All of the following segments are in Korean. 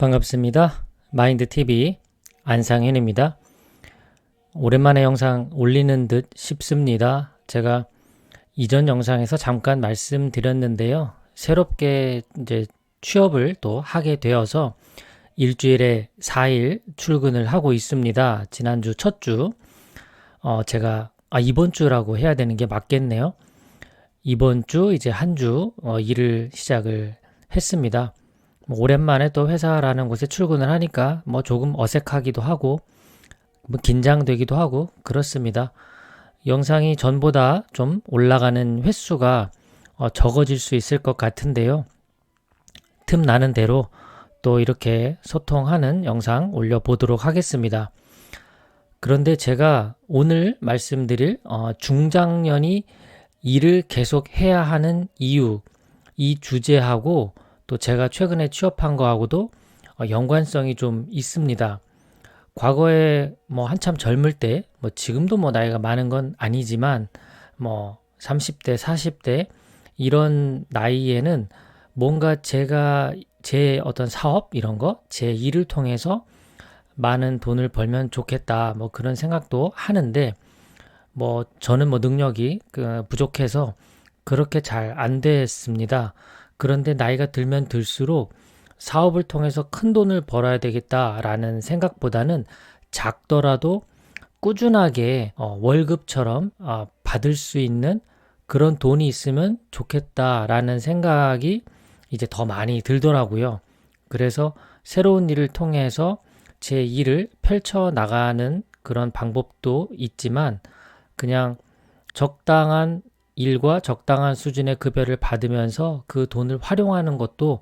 반갑습니다. 마인드TV 안상현입니다. 오랜만에 영상 올리는 듯 싶습니다. 제가 이전 영상에서 잠깐 말씀드렸는데요. 새롭게 이제 취업을 또 하게 되어서 일주일에 4일 출근을 하고 있습니다. 지난주 첫 주, 제가, 이번 주라고 해야 되는 게 맞겠네요. 이번 주 이제 한 주 일을 시작을 했습니다. 오랜만에 또 회사라는 곳에 출근을 하니까 조금 어색하기도 하고 긴장되기도 하고 그렇습니다. 영상이 전보다 좀 올라가는 횟수가 적어질 수 있을 것 같은데요. 틈 나는 대로 또 이렇게 소통하는 영상 올려보도록 하겠습니다. 그런데 제가 오늘 말씀드릴 중장년이 일을 계속 해야 하는 이유, 이 주제하고 또 제가 최근에 취업한 거하고도 연관성이 좀 있습니다. 과거에 한참 젊을 때, 지금도 나이가 많은 건 아니지만 30대, 40대 이런 나이에는 뭔가 제가 제 어떤 사업 이런 거, 제 일을 통해서 많은 돈을 벌면 좋겠다 그런 생각도 하는데 저는 능력이 부족해서 그렇게 잘 안 됐습니다. 그런데 나이가 들면 들수록 사업을 통해서 큰 돈을 벌어야 되겠다라는 생각보다는 작더라도 꾸준하게 월급처럼 받을 수 있는 그런 돈이 있으면 좋겠다라는 생각이 이제 더 많이 들더라고요. 그래서 새로운 일을 통해서 제 일을 펼쳐 나가는 그런 방법도 있지만 그냥 적당한 일과 적당한 수준의 급여를 받으면서 그 돈을 활용하는 것도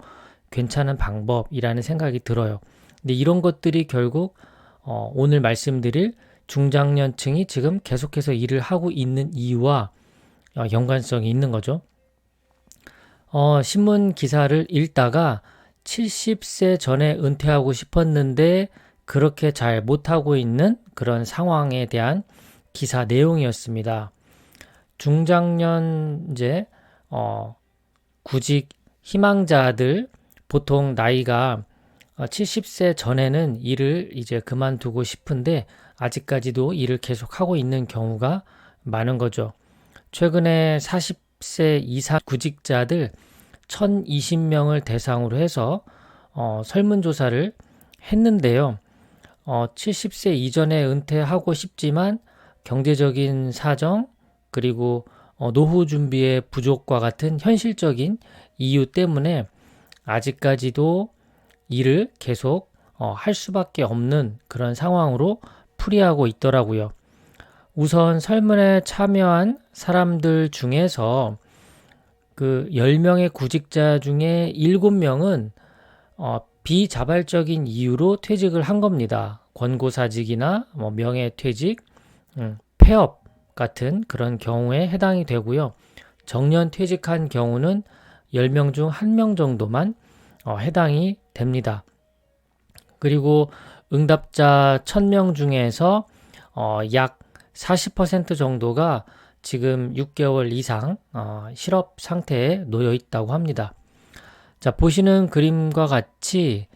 괜찮은 방법이라는 생각이 들어요. 근데 이런 것들이 결국 오늘 말씀드릴 중장년층이 지금 계속해서 일을 하고 있는 이유와 연관성이 있는 거죠. 신문 기사를 읽다가 70세 전에 은퇴하고 싶었는데 그렇게 잘 못하고 있는 그런 상황에 대한 기사 내용이었습니다. 중장년 이제 구직 희망자들 보통 나이가 70세 전에는 일을 이제 그만두고 싶은데 아직까지도 일을 계속하고 있는 경우가 많은 거죠. 최근에 40세 이상 구직자들 1020명을 대상으로 해서 설문조사를 했는데요. 70세 이전에 은퇴하고 싶지만 경제적인 사정 그리고 노후 준비의 부족과 같은 현실적인 이유 때문에 아직까지도 일을 계속 할 수밖에 없는 그런 상황으로 풀이하고 있더라고요. 우선 설문에 참여한 사람들 중에서 그 10명의 구직자 중에 7명은 비자발적인 이유로 퇴직을 한 겁니다. 권고사직이나 명예퇴직, 폐업 같은 그런 경우에 해당이 되고요. 정년 퇴직한 경우는 10명 중 1명 정도만 해당이 됩니다. 그리고 응답자 1000명 중에서 약 40% 정도가 지금 6개월 이상 실업 상태에 놓여 있다고 합니다. 자, 보시는 그림과 같이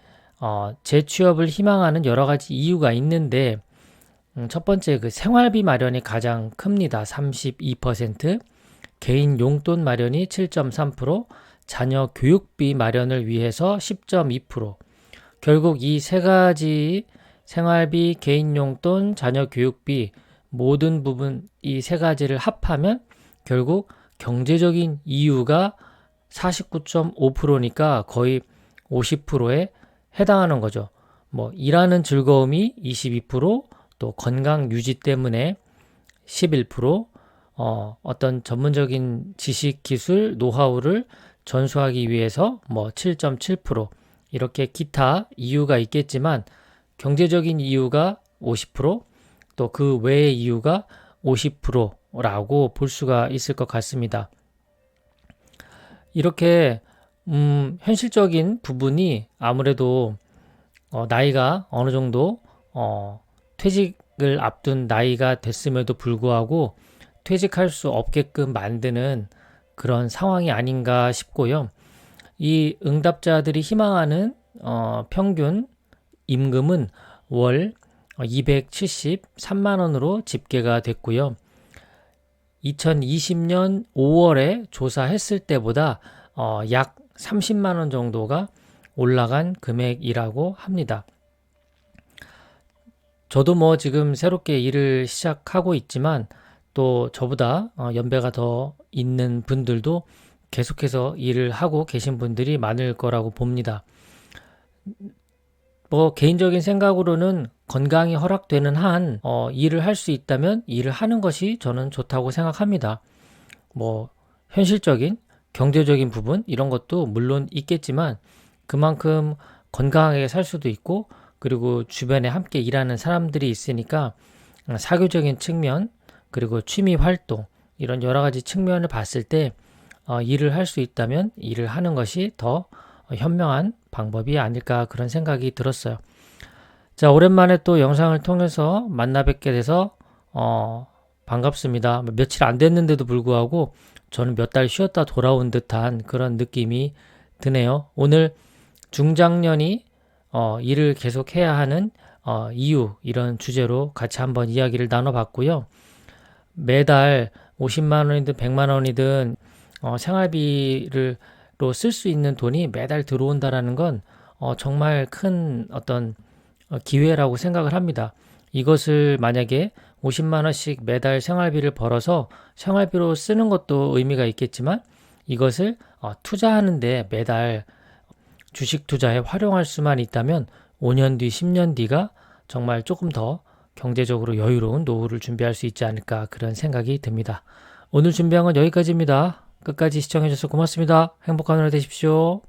재취업을 희망하는 여러 가지 이유가 있는데 첫 번째 그 생활비 마련이 가장 큽니다. 32%, 개인 용돈 마련이 7.3%, 자녀 교육비 마련을 위해서 10.2%. 결국 이 세 가지 생활비, 개인 용돈, 자녀 교육비 모든 부분 이 세 가지를 합하면 결국 경제적인 이유가 49.5%니까 거의 50%에 해당하는 거죠. 일하는 즐거움이 22%, 또 건강 유지 때문에 11%, 어떤 전문적인 지식, 기술, 노하우를 전수하기 위해서 7.7%, 이렇게 기타 이유가 있겠지만 경제적인 이유가 50%, 또 그 외의 이유가 50%라고 볼 수가 있을 것 같습니다. 이렇게 현실적인 부분이 아무래도 나이가 어느 정도 퇴직을 앞둔 나이가 됐음에도 불구하고 퇴직할 수 없게끔 만드는 그런 상황이 아닌가 싶고요. 이 응답자들이 희망하는 평균 임금은 월 273만 원으로 집계가 됐고요. 2020년 5월에 조사했을 때보다 약 30만 원 정도가 올라간 금액이라고 합니다. 저도 뭐 지금 새롭게 일을 시작하고 있지만 또 저보다 연배가 더 있는 분들도 계속해서 일을 하고 계신 분들이 많을 거라고 봅니다. 뭐 개인적인 생각으로는 건강이 허락되는 한 일을 할 수 있다면 일을 하는 것이 저는 좋다고 생각합니다. 뭐 현실적인 경제적인 부분 이런 것도 물론 있겠지만 그만큼 건강하게 살 수도 있고 그리고 주변에 함께 일하는 사람들이 있으니까 사교적인 측면 그리고 취미 활동 이런 여러 가지 측면을 봤을 때 일을 할 수 있다면 일을 하는 것이 더 현명한 방법이 아닐까 그런 생각이 들었어요. 자, 오랜만에 또 영상을 통해서 만나 뵙게 돼서 반갑습니다. 며칠 안 됐는데도 불구하고 저는 몇 달 쉬었다 돌아온 듯한 그런 느낌이 드네요. 오늘 중장년이 일을 계속 해야 하는 이유 이런 주제로 같이 한번 이야기를 나눠봤고요. 매달 50만 원이든 100만 원이든 생활비로 쓸 수 있는 돈이 매달 들어온다라는 건 정말 큰 어떤 기회라고 생각을 합니다. 이것을 만약에 50만 원씩 매달 생활비를 벌어서 생활비로 쓰는 것도 의미가 있겠지만 이것을 투자하는데 매달 주식 투자에 활용할 수만 있다면 5년 뒤, 10년 뒤가 정말 조금 더 경제적으로 여유로운 노후를 준비할 수 있지 않을까 그런 생각이 듭니다. 오늘 준비한 건 여기까지입니다. 끝까지 시청해주셔서 고맙습니다. 행복한 하루 되십시오.